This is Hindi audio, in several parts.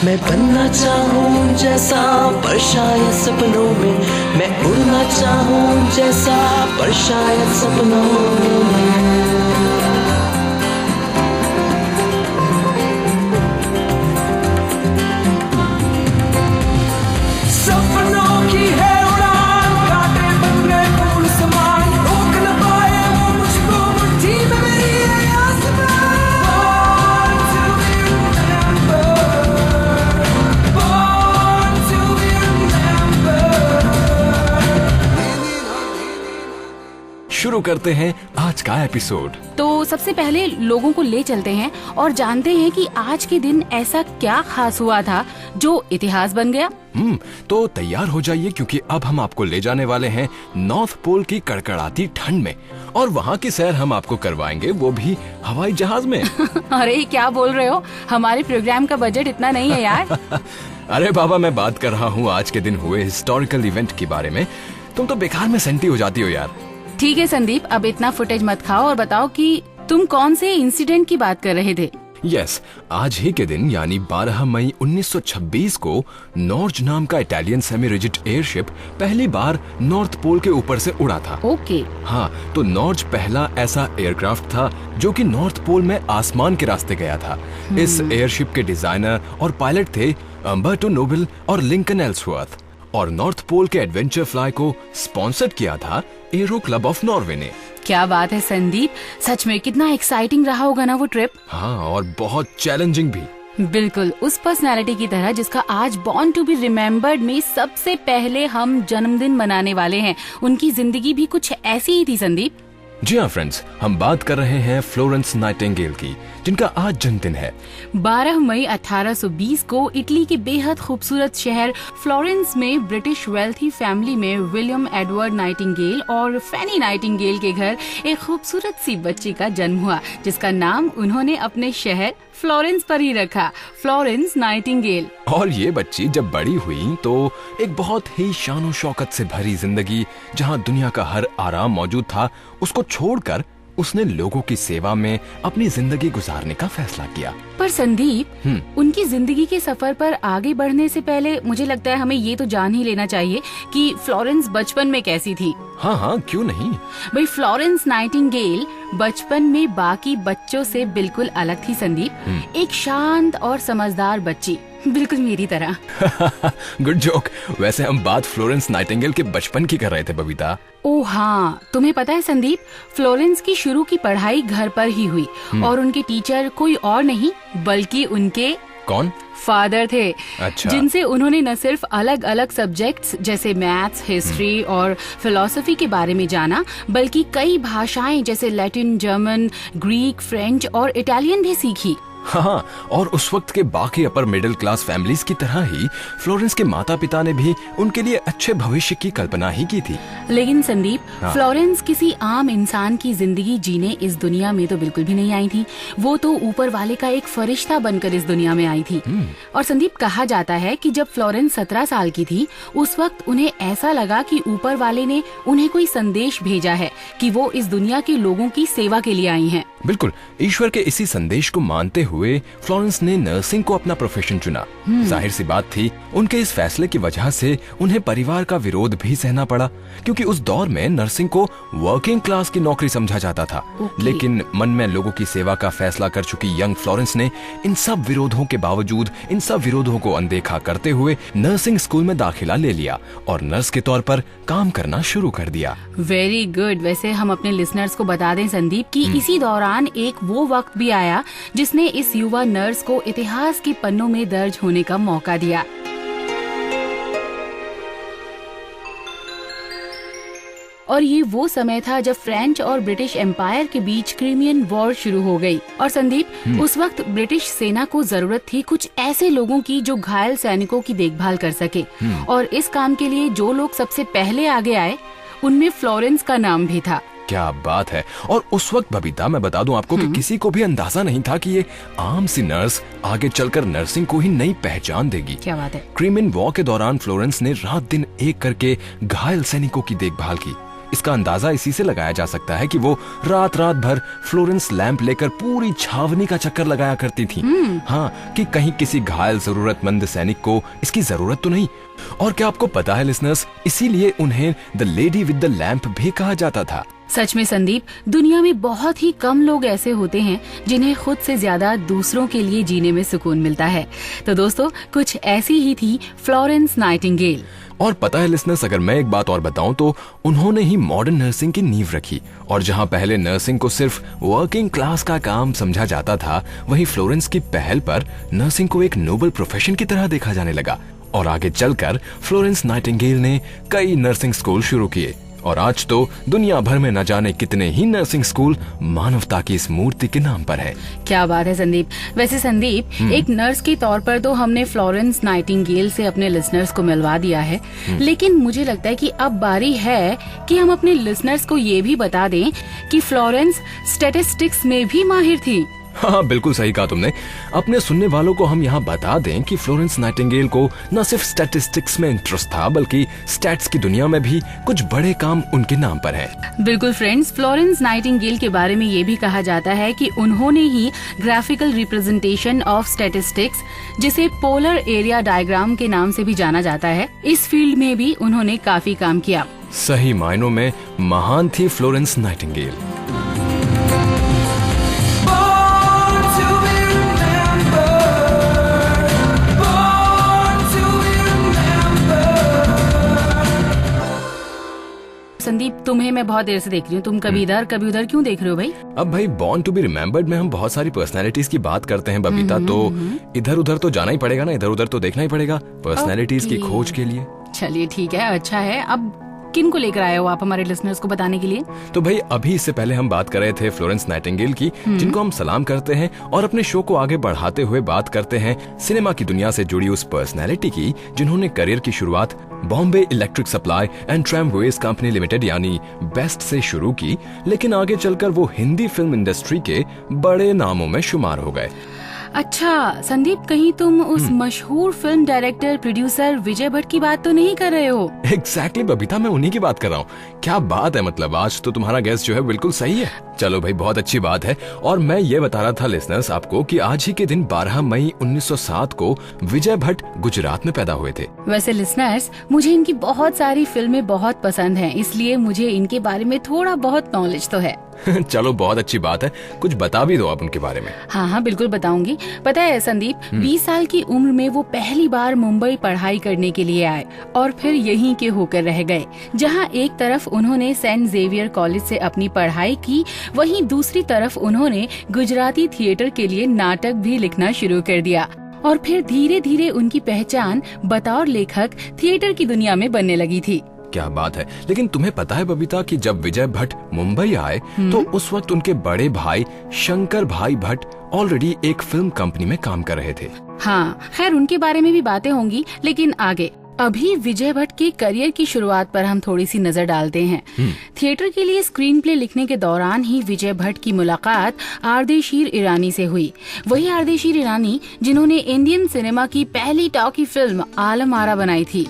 मैं बनना चाहूँ जैसा पर शायद सपनों में, मैं उड़ना चाहूँ जैसा पर शायद सपनों में। शुरू करते हैं आज का एपिसोड। तो सबसे पहले लोगों को ले चलते हैं और जानते हैं कि आज के दिन ऐसा क्या खास हुआ था जो इतिहास बन गया। तो तैयार हो जाइए क्योंकि अब हम आपको ले जाने वाले हैं नॉर्थ पोल की कड़कड़ाती ठंड में, और वहाँ की सैर हम आपको करवाएंगे, वो भी हवाई जहाज में। अरे क्या बोल रहे हो, हमारे प्रोग्राम का बजट इतना नहीं है यार। अरे बाबा, मैं बात कर रहा हूँ आज के दिन हुए हिस्टोरिकल इवेंट के बारे में। तुम तो बेकार में सेंटी हो जाती हो यार। ठीक है संदीप, अब इतना फुटेज मत खाओ और बताओ कि तुम कौन से इंसिडेंट की बात कर रहे थे। यस, आज ही के दिन यानी 12 मई 1926 को नॉर्ज नाम का इटालियन सेमी रिजिड एयरशिप पहली बार नॉर्थ पोल के ऊपर से उड़ा था। ओके। हाँ, तो नॉर्ज पहला ऐसा एयरक्राफ्ट था जो कि नॉर्थ पोल में आसमान के रास्ते गया था। इस एयरशिप के डिजाइनर और पायलट थे अम्बर्टो नोबल और लिंकन एल्सवर्थ, और नॉर्थ पोल के एडवेंचर फ्लाई को स्पॉन्सर्ड किया था एरो क्लब ऑफ नॉर्वे ने। क्या बात है संदीप, सच में कितना एक्साइटिंग रहा होगा ना वो ट्रिप। हाँ, और बहुत चैलेंजिंग भी। बिल्कुल उस पर्सनालिटी की तरह जिसका आज बॉर्न टू बी रिमेम्बर्ड में सबसे पहले हम जन्मदिन मनाने वाले हैं, उनकी जिंदगी भी कुछ ऐसी ही थी संदीप। जी हाँ फ्रेंड्स, हम बात कर रहे हैं फ्लोरेंस नाइटिंगेल की, जिनका आज जन्मदिन है। 12 मई 1820 को इटली के बेहद खूबसूरत शहर फ्लोरेंस में ब्रिटिश वेल्थी फैमिली में विलियम एडवर्ड नाइटिंगेल और फैनी नाइटिंगेल के घर एक खूबसूरत सी बच्ची का जन्म हुआ, जिसका नाम उन्होंने अपने शहर फ्लोरेंस पर ही रखा, फ्लोरेंस नाइटिंगेल। और ये बच्ची जब बड़ी हुई तो एक बहुत ही शानो शौकत से भरी जिंदगी, जहाँ दुनिया का हर आराम मौजूद था, उसको छोड़कर उसने लोगों की सेवा में अपनी जिंदगी गुजारने का फैसला किया। पर संदीप, उनकी जिंदगी के सफर पर आगे बढ़ने से पहले मुझे लगता है हमें ये तो जान ही लेना चाहिए कि फ्लोरेंस बचपन में कैसी थी। हाँ, क्यों नहीं भाई, फ्लोरेंस नाइटिंगेल बचपन में बाकी बच्चों से बिल्कुल अलग थी संदीप। एक शांत और समझदार बच्ची, बिल्कुल मेरी तरह। Good joke. वैसे हम बात फ्लोरेंस नाइटिंगेल के बचपन की कर रहे थे बबीता। ओह हाँ, तुम्हें पता है संदीप, फ्लोरेंस की शुरू की पढ़ाई घर पर ही हुई और उनके टीचर कोई और नहीं बल्कि उनके कौन? फादर थे। अच्छा। जिनसे उन्होंने न सिर्फ अलग अलग सब्जेक्ट्स जैसे मैथ्स, हिस्ट्री और फिलॉसफी के बारे में जाना, बल्कि कई भाषाएं जैसे लैटिन, जर्मन, ग्रीक, फ्रेंच और इटालियन भी सीखी। हाँ, और उस वक्त के बाकी अपर मिडिल क्लास फैमिलीज की तरह ही फ्लोरेंस के माता पिता ने भी उनके लिए अच्छे भविष्य की कल्पना ही की थी। लेकिन संदीप, फ्लोरेंस किसी आम इंसान की जिंदगी जीने इस दुनिया में तो बिल्कुल भी नहीं आई थी। वो तो ऊपर वाले का एक फरिश्ता बनकर इस दुनिया में आई थी। और संदीप, कहा जाता है कि जब फ्लोरेंस 17 साल की थी, उस वक्त उन्हें ऐसा लगा कि ऊपर वाले ने उन्हें कोई संदेश भेजा है कि वो इस दुनिया के लोगों की सेवा के लिए आई हैं। बिल्कुल, ईश्वर के इसी संदेश को मानते हुए फ्लोरेंस ने नर्सिंग को अपना प्रोफेशन चुना। जाहिर सी बात थी, उनके इस फैसले की वजह से उन्हें परिवार का विरोध भी सहना पड़ा, क्योंकि उस दौर में नर्सिंग को वर्किंग क्लास की नौकरी समझा जाता था। लेकिन मन में लोगों की सेवा का फैसला कर चुकी यंग फ्लोरेंस ने इन सब विरोधों के बावजूद, इन सब विरोधों को अनदेखा करते हुए नर्सिंग स्कूल में दाखिला ले लिया और नर्स के तौर पर काम करना शुरू कर दिया। Very good. वैसे हम अपने लिसनर्स को बता दें संदीप कि इसी दौरान एक वो वक्त भी आया जिसने इस युवा नर्स को इतिहास के पन्नों में दर्ज होने का मौका दिया। और ये वो समय था जब फ्रेंच और ब्रिटिश एम्पायर के बीच क्रिमियन वॉर शुरू हो गई। और संदीप, उस वक्त ब्रिटिश सेना को जरूरत थी कुछ ऐसे लोगों की जो घायल सैनिकों की देखभाल कर सके। और इस काम के लिए जो लोग सबसे पहले आगे आए, उनमें फ्लोरेंस का नाम भी था। क्या बात है। और उस वक्त बबीता, मैं बता दूं आपको कि किसी को भी अंदाजा नहीं था कि ये आम सी नर्स आगे चलकर नर्सिंग को ही नई पहचान देगी। क्या बात है। क्रिमियन वॉर के दौरान फ्लोरेंस ने रात दिन एक करके घायल सैनिकों की देखभाल की। इसका अंदाजा इसी से लगाया जा सकता है कि वो रात रात भर फ्लोरेंस लैंप लेकर पूरी छावनी का चक्कर लगाया करती थी। हाँ, कि कहीं किसी घायल जरूरतमंद सैनिक को इसकी जरूरत तो नहीं। और क्या आपको पता है लिसनर्स, इसीलिए उन्हें the lady with the lamp भी कहा जाता था। सच में संदीप, दुनिया में बहुत ही कम लोग ऐसे होते हैं जिन्हें खुद से ज्यादा दूसरों के लिए जीने में सुकून मिलता है। तो दोस्तों, कुछ ऐसी ही थी फ्लोरेंस नाइटिंगेल। और पता है लिसनर्स, अगर मैं एक बात और बताऊं तो उन्होंने ही मॉडर्न नर्सिंग की नींव रखी। और जहां पहले नर्सिंग को सिर्फ वर्किंग क्लास का काम समझा जाता था, वहीं फ्लोरेंस की पहल पर नर्सिंग को एक नोबल प्रोफेशन की तरह देखा जाने लगा। और आगे चलकर फ्लोरेंस नाइटिंगेल ने कई नर्सिंग स्कूल शुरू किए और आज तो दुनिया भर में न जाने कितने ही नर्सिंग स्कूल मानवता की इस मूर्ति के नाम पर है। क्या बात है संदीप। वैसे संदीप, एक नर्स के तौर पर तो हमने फ्लोरेंस नाइटिंगेल से अपने लिसनर्स को मिलवा दिया है, लेकिन मुझे लगता है कि अब बारी है कि हम अपने लिसनर्स को ये भी बता दें कि फ्लोरेंस स्टैटिस्टिक्स में भी माहिर थी। हाँ, बिल्कुल सही कहा तुमने। अपने सुनने वालों को हम यहाँ बता दें कि फ्लोरेंस नाइटिंगेल को न सिर्फ स्टैटिस्टिक्स में इंटरेस्ट था, बल्कि स्टैट्स की दुनिया में भी कुछ बड़े काम उनके नाम पर हैं। बिल्कुल फ्रेंड्स, फ्लोरेंस नाइटिंगेल के बारे में ये भी कहा जाता है कि उन्होंने ही ग्राफिकल रिप्रेजेंटेशन ऑफ स्टैटिस्टिक्स, जिसे पोलर एरिया डायग्राम के नाम से भी जाना जाता है, इस फील्ड में भी उन्होंने काफी काम किया। सही मायनों में महान थी फ्लोरेंस नाइटिंगेल। संदीप, तुम्हें मैं बहुत देर से देख रही हूँ। तुम कभी इधर कभी उधर क्यों देख रहे हो भाई? अब भाई, बॉर्न टू बी रिमेम्बर्ड में हम बहुत सारी पर्सनैलिटीज की बात करते हैं बबीता, तो इधर उधर तो जाना ही पड़ेगा ना, इधर उधर तो देखना ही पड़ेगा पर्सनैलिटीज की खोज के लिए। चलिए ठीक है, अच्छा है। अब किन को लेकर आए हो आप हमारे लिसनर्स को बताने के लिए? तो भाई, अभी इससे पहले हम बात कर रहे थे फ्लोरेंस नाइटिंगेल की, जिनको हम सलाम करते हैं और अपने शो को आगे बढ़ाते हुए बात करते हैं सिनेमा की दुनिया से जुड़ी उस पर्सनैलिटी की जिन्होंने करियर की शुरुआत Bombay electric supply and tramways company limited यानी बेस्ट से शुरू की, लेकिन आगे चलकर वो हिंदी फिल्म इंडस्ट्री के बड़े नामों में शुमार हो गए। अच्छा संदीप, कहीं तुम उस मशहूर फिल्म डायरेक्टर प्रोड्यूसर विजय भट्ट की बात तो नहीं कर रहे हो? एग्जैक्टली बबीता, मैं उन्हीं की बात कर रहा हूँ। क्या बात है, मतलब आज तो तुम्हारा गेस जो है बिल्कुल सही है। चलो भाई, बहुत अच्छी बात है। और मैं ये बता रहा था लिसनर्स आपको कि आज ही के दिन 12 मई 1907 को विजय भट्ट गुजरात में पैदा हुए थे। वैसे लिसनर्स, मुझे इनकी बहुत सारी फिल्में बहुत पसंद हैं, इसलिए मुझे इनके बारे में थोड़ा बहुत नॉलेज तो है। चलो, बहुत अच्छी बात है, कुछ बता भी दो आप उनके बारे में। हाँ, बिल्कुल बताऊंगी। पता है संदीप, 20 साल की उम्र में वो पहली बार मुंबई पढ़ाई करने के लिए आए और फिर यहीं के होकर रह गए, जहाँ एक तरफ उन्होंने सेंट जेवियर कॉलेज से अपनी पढ़ाई की, वहीं दूसरी तरफ उन्होंने गुजराती थिएटर के लिए नाटक भी लिखना शुरू कर दिया। और फिर धीरे धीरे उनकी पहचान बतौर लेखक थिएटर की दुनिया में बनने लगी थी। क्या बात है। लेकिन तुम्हें पता है बबीता कि जब विजय भट्ट मुंबई आए तो उस वक्त उनके बड़े भाई शंकर भाई भट्ट ऑलरेडी एक फिल्म कंपनी में काम कर रहे थे। हाँ, खैर उनके बारे में भी बातें होंगी, लेकिन आगे अभी विजय भट्ट के करियर की शुरुआत पर हम थोड़ी सी नजर डालते हैं। थिएटर के लिए स्क्रीन प्ले लिखने के दौरान ही विजय भट्ट की मुलाकात आर्देशीर ईरानी से हुई। वही आर्देशीर ईरानी जिन्होंने इंडियन सिनेमा की पहली टॉकी फिल्म आलम आरा बनाई थी।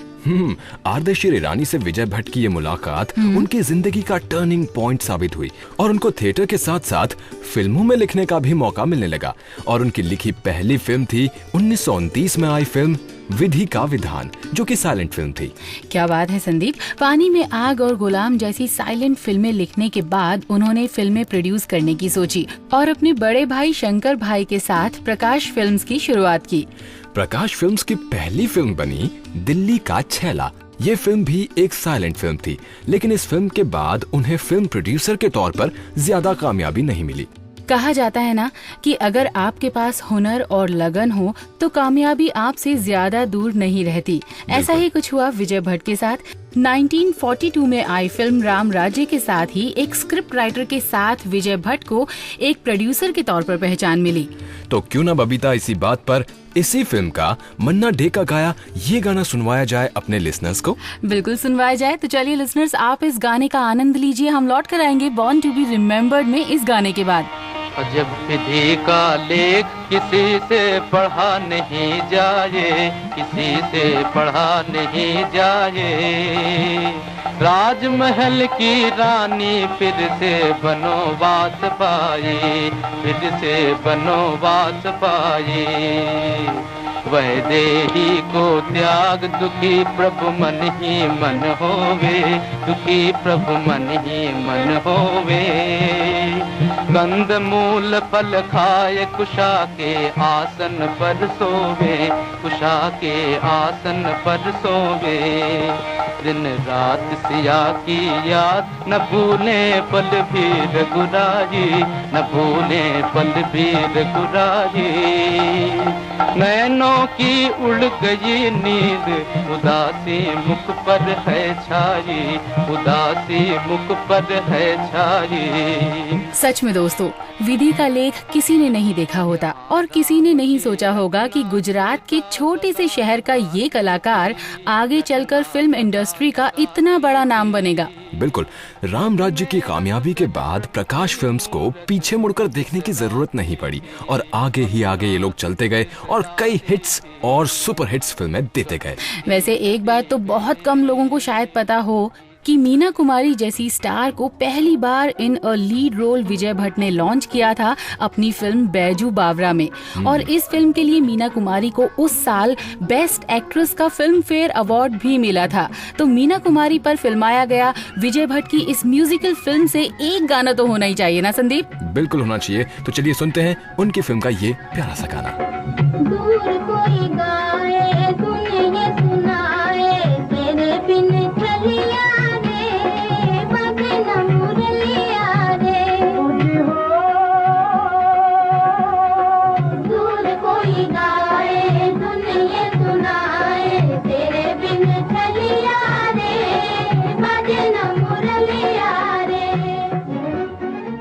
आर्देशीर ईरानी से विजय भट्ट की ये मुलाकात उनकी जिंदगी का टर्निंग पॉइंट साबित हुई और उनको थिएटर के साथ साथ फिल्मों में लिखने का भी मौका मिलने लगा। और उनकी लिखी पहली फिल्म थी 1929 में आई फिल्म विधि का विधान, जो कि साइलेंट फिल्म थी। क्या बात है संदीप। पानी में आग और गुलाम जैसी साइलेंट फिल्में लिखने के बाद उन्होंने फिल्में प्रोड्यूस करने की सोची और अपने बड़े भाई शंकर भाई के साथ प्रकाश फिल्म्स की शुरुआत की। प्रकाश फिल्म्स की पहली फिल्म बनी दिल्ली का छैला। ये फिल्म भी एक साइलेंट फिल्म थी, लेकिन इस फिल्म के बाद उन्हें फिल्म प्रोड्यूसर के तौर पर ज्यादा कामयाबी नहीं मिली। कहा जाता है ना कि अगर आपके पास हुनर और लगन हो तो कामयाबी आपसे ज्यादा दूर नहीं रहती। ऐसा ही कुछ हुआ विजय भट्ट के साथ। 1942 में आई फिल्म राम राज्य के साथ ही एक स्क्रिप्ट राइटर के साथ विजय भट्ट को एक प्रोड्यूसर के तौर पर पहचान मिली। तो क्यों ना बबीता इसी बात पर इसी फिल्म का मन्ना डे का गाया ये गाना सुनवाया जाए अपने लिसनर्स को। बिल्कुल सुनवाया जाए। तो चलिए लिसनर्स, आप इस गाने का आनंद लीजिए। हम लौट कर आएंगे बॉर्न टू बी रिमेम्बर्ड में इस गाने के बाद। अजब विधि का लेख किसी से पढ़ा नहीं जाए, किसी से पढ़ा नहीं जाए। राजमहल की रानी फिर से बनोवास पाई, फिर से बनोवास पाई। वह देही को त्याग दुखी प्रभु मन ही मन होवे, दुखी प्रभु मन ही मन होवे। कंद मूल फल खाए कुशा के आसन पर सोवे, कुशा के आसन पर सोवे। दिन रात सिया की याद न भूले पल भी रघुराई, न भूले पल भी रघुराई। नैनों की उड़ गई नींद, उदासी मुख पर है छाई, उदासी मुख पर है छाई। सच में दोस्तों, विधि का लेख किसी ने नहीं देखा होता और किसी ने नहीं सोचा होगा कि गुजरात के छोटे से शहर का ये कलाकार आगे चलकर फिल्म इंडस्ट्री का इतना बड़ा नाम बनेगा। बिल्कुल, राम राज्य की कामयाबी के बाद प्रकाश फिल्म्स को पीछे मुड़कर देखने की जरूरत नहीं पड़ी और आगे ही आगे ये लोग चलते गए और कई हिट्स और सुपर हिट्स फिल्में देते गए। वैसे एक बात तो बहुत कम लोगों को शायद पता हो कि मीना कुमारी जैसी स्टार को पहली बार इन अ लीड रोल विजय भट्ट ने लॉन्च किया था अपनी फिल्म बैजू बावरा में। और इस फिल्म के लिए मीना कुमारी को उस साल बेस्ट एक्ट्रेस का फिल्म फेयर अवार्ड भी मिला था। तो मीना कुमारी पर फिल्माया गया विजय भट्ट की इस म्यूजिकल फिल्म से एक गाना तो होना ही चाहिए ना संदीप? बिल्कुल होना चाहिए। तो चलिए सुनते हैं उनकी फिल्म का ये प्यारा सा गाना। दूर कोई गाए तुम्हें ये सुनाए, तेरे बिन चलिया रे बजे न मुरलिया रे। दूर कोई गाए तुम्हें ये सुनाए, तेरे बिन चलिया रे बजे न मुरलिया रे।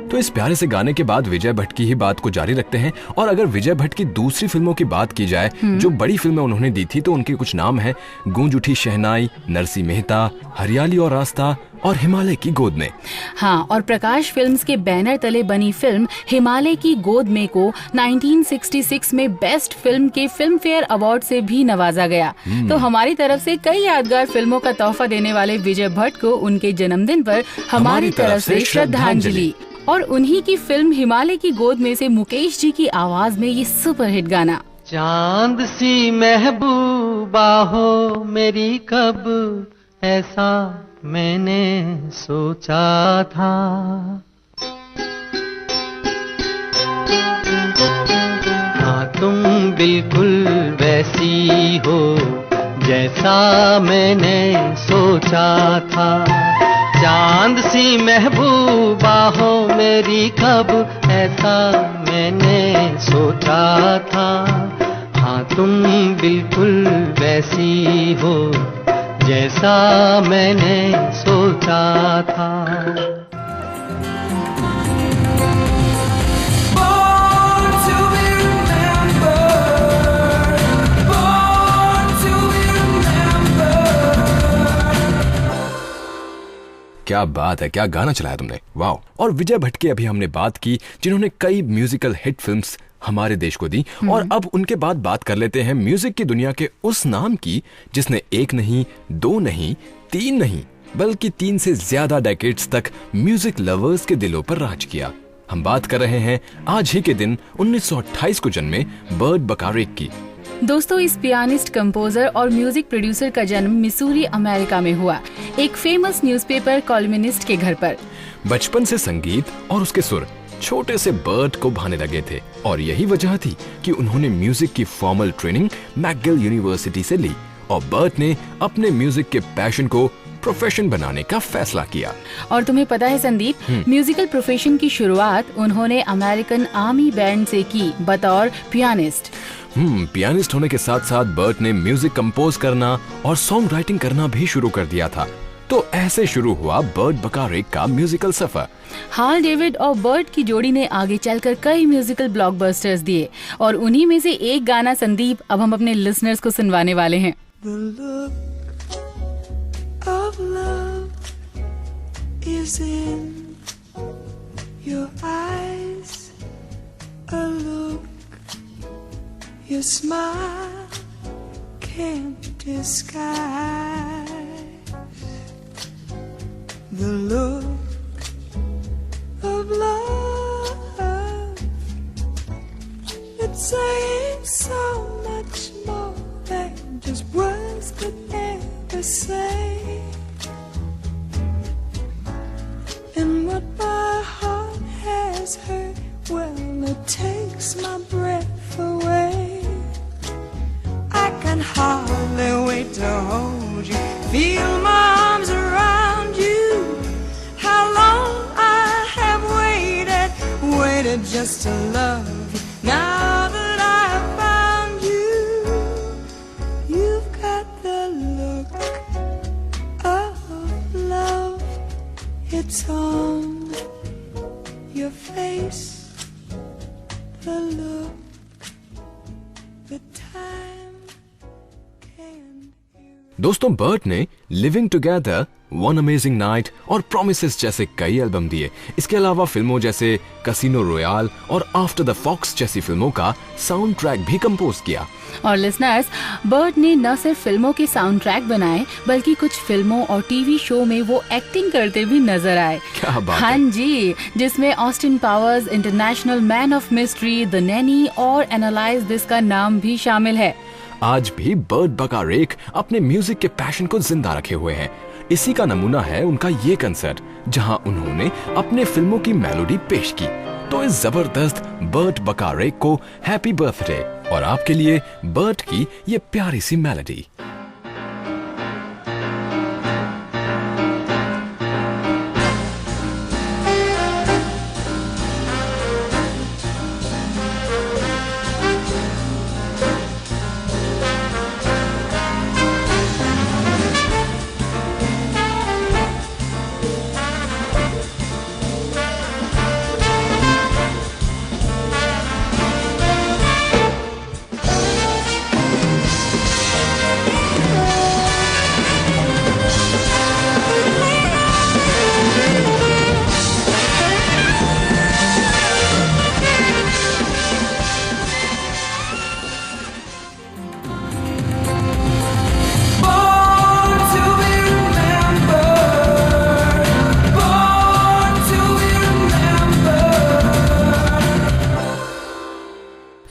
तो इस प्यारे से गाने के बाद विजय भट्ट की ही बात को जारी रखते हैं। और अगर विजय भट्ट की दूसरी फिल्मों की बात की जाए जो बड़ी फिल्में उन्होंने दी थी, तो उनके कुछ नाम हैं: गूंज उठी शहनाई, नरसी मेहता, हरियाली और रास्ता और हिमालय की गोद में। हाँ, और प्रकाश फिल्म्स के बैनर तले बनी फिल्म हिमालय की गोद में को 1966 में बेस्ट फिल्म के फिल्म फेयर अवार्ड से भी नवाजा गया। तो हमारी तरफ से कई यादगार फिल्मों का तोहफा देने वाले विजय भट्ट को उनके जन्मदिन पर हमारी तरफ से श्रद्धांजलि। और उन्हीं की फिल्म हिमालय की गोद में से मुकेश जी की आवाज में ये सुपरहिट गाना। चांद सी महबूबा हो मेरी, कब ऐसा मैंने सोचा था। हाँ तुम बिल्कुल वैसी हो जैसा मैंने सोचा था। चांद सी महबूबा हो मेरी, कब ऐसा मैंने सोचा था। हाँ तुम बिल्कुल वैसी हो जैसा मैंने सोचा था। क्या बात है, क्या गाना चलाया तुमने, वाह। और विजय भट्ट की अभी हमने बात की, जिन्होंने कई म्यूजिकल हिट फिल्म्स हमारे देश को दी। और अब उनके बाद बात कर लेते हैं म्यूजिक की दुनिया के उस नाम की जिसने एक नहीं, दो नहीं, तीन नहीं, बल्कि 3 से ज्यादा डेकेड्स तक म्यूजिक लवर्स के दिलों पर राज किया। हम बात कर रहे हैं आज ही के दिन 1928 को जन्मे बर्ट बकारेक की। दोस्तों, इस पियानिस्ट, कंपोजर और म्यूजिक प्रोड्यूसर का जन्म मिसूरी, अमेरिका में हुआ, एक फेमस न्यूज़पेपर कॉलमिनिस्ट के घर पर। बचपन से संगीत और उसके सुर छोटे से बर्ट को भाने लगे थे और यही वजह थी कि उन्होंने म्यूजिक की फॉर्मल ट्रेनिंग मैकगिल यूनिवर्सिटी से ली और बर्ट ने अपने म्यूजिक के पैशन को प्रोफेशन बनाने का फैसला किया। और तुम्हें पता है संदीप, म्यूजिकल प्रोफेशन की शुरुआत उन्होंने अमेरिकन आर्मी बैंड से की बतौर पियानिस्ट। पियानिस्ट होने के साथ साथ बर्ट ने म्यूजिक कंपोज करना और सॉन्ग राइटिंग करना भी शुरू कर दिया था। तो ऐसे शुरू हुआ बर्ट बकारेक का म्यूजिकल सफर। हाल डेविड और बर्ट की जोड़ी ने आगे चलकर कई म्यूजिकल ब्लॉकबस्टर्स दिए और उन्हीं में से एक गाना संदीप अब हम अपने लिसनर्स को सुनवाने वाले हैं। The look of love is in your eyes, a look your smile can't disguise. the look of love. It's saying so much more than just words could ever say. And what my heart has heard, well, it takes my breath away. I can hardly wait to hold you, feel my arms around you. How long I have waited just to love you. Now that I've found you, you've got the look of love. It's on your face, the look, the time can't erase. दोस्तों, बर्ट ने living together, one amazing night और प्रॉमिसेस जैसे कई एल्बम दिए। इसके अलावा फिल्मों जैसे कैसीनो रॉयल और आफ्टर द फॉक्स जैसी फिल्मों का साउंड ट्रैक भी कंपोज किया। और लिसनर्स, बर्ट ने न सिर्फ फिल्मों के साउंड ट्रैक बनाए, बल्कि कुछ फिल्मों और टीवी शो में वो एक्टिंग करते भी नजर आए। क्या बात हाँ है। जी, जिसमें Austin powers, international man of mystery, the Naini और एनालाइज दिस का नाम भी शामिल है। आज भी बर्ट बकारेक अपने म्यूजिक के पैशन को जिंदा रखे हुए हैं। इसी का नमूना है उनका ये कंसर्ट, जहां उन्होंने अपने फिल्मों की मेलोडी पेश की। तो इस जबरदस्त बर्ट बकारेक को हैप्पी बर्थडे, और आपके लिए बर्ट की ये प्यारी सी मेलोडी।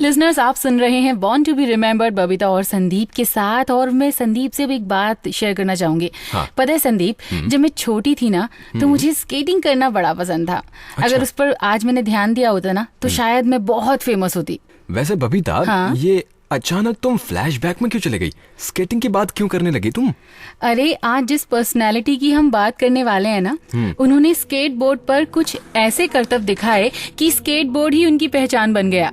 लिसनर्स, आप सुन रहे हैं born to be remembered Babita और संदीप के साथ। और मैं संदीप से भी एक बात शेयर करना चाहूंगी। हाँ। पता है संदीप, जब मैं छोटी थी ना, तो मुझे स्केटिंग करना बड़ा पसंद था। अगर उस पर आज मैंने ध्यान दिया होता ना, तो शायद मैं बहुत फेमस होती। वैसे बबीता, हाँ? ये अचानक तुम फ्लैशबैक में क्यों चले गई? स्केटिंग की बात क्यों करने लगी तुम? अरे, आज जिस पर्सनालिटी की हम बात करने वाले हैं ना, उन्होंने स्केट बोर्ड पर कुछ ऐसे करतब दिखाए कि स्केट बोर्ड ही उनकी पहचान बन गया।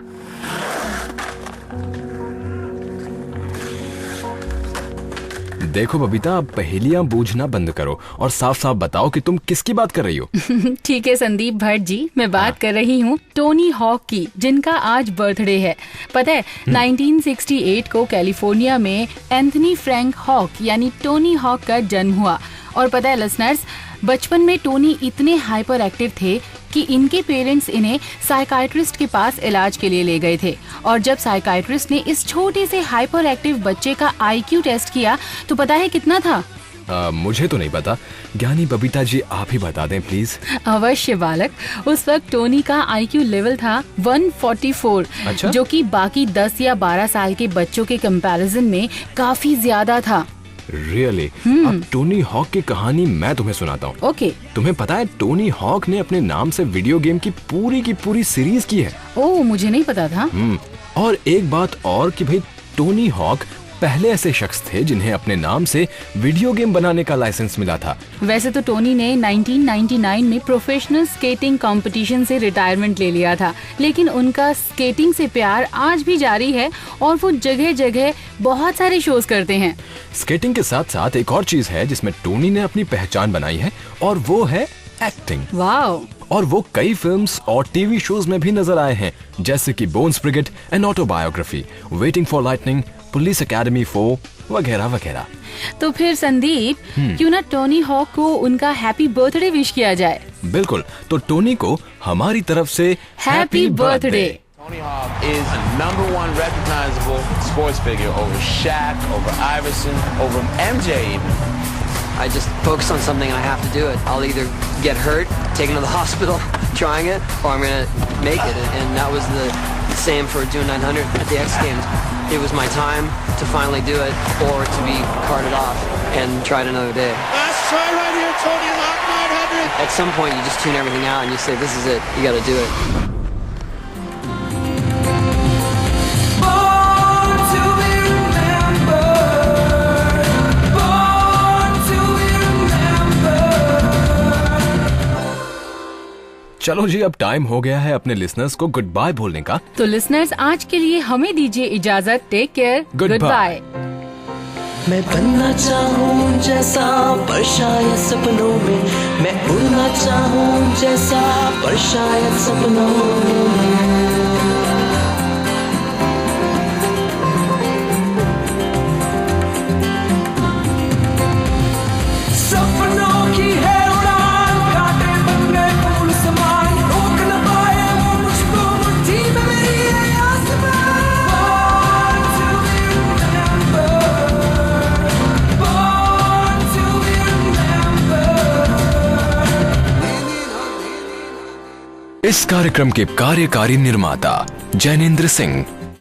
देखो बबीता, अब पहेलियां बूझना बंद करो और साफ साफ बताओ कि तुम किसकी बात कर रही हो। ठीक है संदीप भट्ट जी, मैं बात कर रही हूँ टोनी हॉक की, जिनका आज बर्थडे है। पता है, 1968 को कैलिफोर्निया में एंथनी फ्रैंक हॉक यानी टोनी हॉक का जन्म हुआ। और पता है लिसनर्स, बचपन में टोनी इतने हाइपर एक्टिव थे कि इनके पेरेंट्स इन्हें साइकाइट्रिस्ट के पास इलाज के लिए ले गए थे। और जब साइकाइट्रिस्ट ने इस छोटे से हाइपर एक्टिव बच्चे का IQ टेस्ट किया, तो पता है कितना था? मुझे तो नहीं पता। ज्ञानी बबीता जी, आप ही बता दें प्लीज। अवश्य बालक, उस वक्त टोनी का IQ लेवल था 144। अच्छा? जो कि बाकी 10 या 12 साल के बच्चों के कंपैरिजन में काफी ज्यादा था। रियली? अब टोनी हॉक की कहानी मैं तुम्हें सुनाता हूँ। ओके। तुम्हें पता है, टोनी हॉक ने अपने नाम से वीडियो गेम की पूरी सीरीज की है। ओह, मुझे नहीं पता था। और एक बात और कि भाई, टोनी हॉक पहले ऐसे शख्स थे जिन्हें अपने नाम से वीडियो गेम बनाने का लाइसेंस मिला था। वैसे तो टोनी ने 1999 में प्रोफेशनल स्केटिंग कंपटीशन से रिटायरमेंट ले लिया था, लेकिन उनका स्केटिंग से प्यार आज भी जारी है और वो जगह जगह बहुत सारे शोज करते हैं। स्केटिंग के साथ साथ एक और चीज है जिसमें टोनी ने अपनी पहचान बनाई है, और वो है एक्टिंग। वाओ! और वो कई फिल्म्स और टीवी शोज में भी नजर आए हैं, जैसे कि bones brigade, an autobiography, waiting for lightning, police academy 4 वगैरह वगैरह। तो फिर संदीप, क्यों ना टोनी हॉक को उनका हैप्पी बर्थडे विश किया जाए? बिल्कुल, तो टोनी को हमारी तरफ से happy birthday. Tony Hawk is a #1 recognizable sports figure over Shaq, over Iverson, over MJ even. I just focus on something and I have to do it. I'll either get hurt, taken to the hospital trying it, or I'm going to make it. And that was the same for doing 900 at the X Games. It was my time to finally do it or to be carted off and try it another day. Last try right here, Tony Hawk 900. At some point, you just tune everything out and you say, this is it. You got to do it. चलो जी, अब टाइम हो गया है अपने लिसनर्स को गुड बाय बोलने का। तो लिसनर्स, आज के लिए हमें दीजिए इजाजत। Take care, good bye. मैं बनना चाहूँ जैसा पर शायद सपनों में, मैं उड़ना चाहूँ जैसा पर शायद सपनों में। सपनों की है उड़ान, कांटे बन गए फूल समान, रोक न पाए वो मुझको मुट्ठी में मेरी है आसमान। Born to be remembered, born to be remembered। इस कार्यक्रम के कार्यकारी निर्माता जैनेंद्र सिंह,